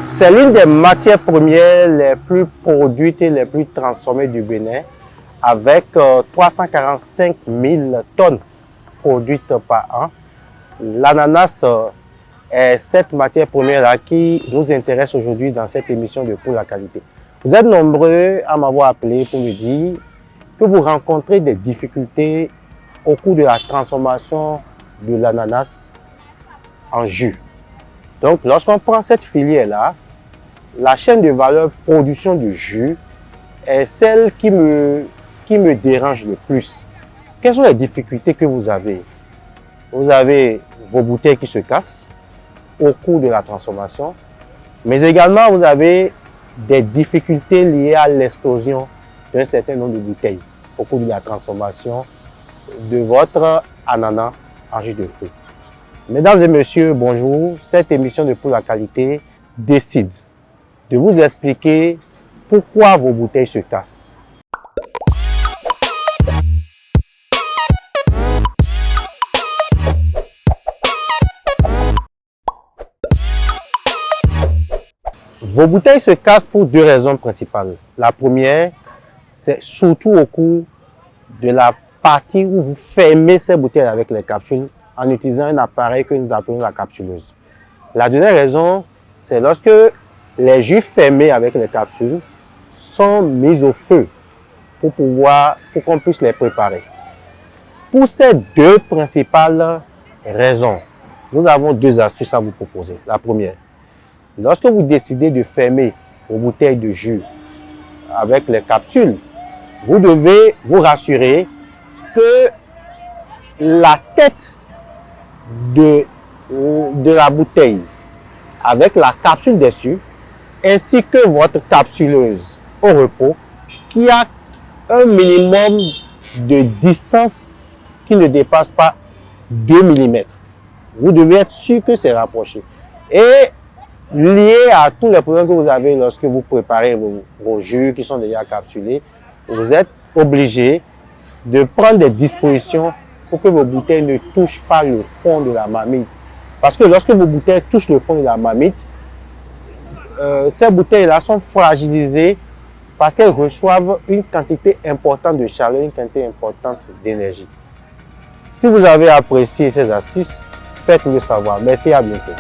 C'est l'une des matières premières les plus produites et les plus transformées du Bénin, avec 345 000 tonnes produites par an. L'ananas est cette matière première-là qui nous intéresse aujourd'hui dans cette émission de Pour la qualité. Vous êtes nombreux à m'avoir appelé pour me dire que vous rencontrez des difficultés au cours de la transformation de l'ananas en jus. Donc, lorsqu'on prend cette filière-là, la chaîne de valeur production du jus est celle qui me dérange le plus. Quelles sont les difficultés que vous avez? Vous avez vos bouteilles qui se cassent au cours de la transformation, mais également vous avez des difficultés liées à l'explosion d'un certain nombre de bouteilles au cours de la transformation de votre ananas en jus de fruits. Mesdames et messieurs, bonjour. Cette émission de Pour la qualité décide de vous expliquer pourquoi vos bouteilles se cassent. Vos bouteilles se cassent pour deux raisons principales. La première, c'est surtout au cours de la partie où vous fermez ces bouteilles avec les capsules en utilisant un appareil que nous appelons la capsuleuse. La deuxième raison, c'est lorsque les jus fermés avec les capsules sont mis au feu pour qu'on puisse les préparer. Pour ces deux principales raisons, nous avons deux astuces à vous proposer. La première, lorsque vous décidez de fermer vos bouteilles de jus avec les capsules, vous devez vous rassurer que la tête de la bouteille avec la capsule dessus, ainsi que votre capsuleuse au repos, qui a un minimum de distance qui ne dépasse pas 2 mm. Vous devez être sûr que c'est rapproché. Et lié à tous les problèmes que vous avez lorsque vous préparez vos jus qui sont déjà capsulés, vous êtes obligé de prendre des dispositions pour que vos bouteilles ne touchent pas le fond de la marmite. Parce que lorsque vos bouteilles touchent le fond de la marmite, ces bouteilles-là sont fragilisées parce qu'elles reçoivent une quantité importante de chaleur, une quantité importante d'énergie. Si vous avez apprécié ces astuces, faites-le savoir. Merci, à bientôt.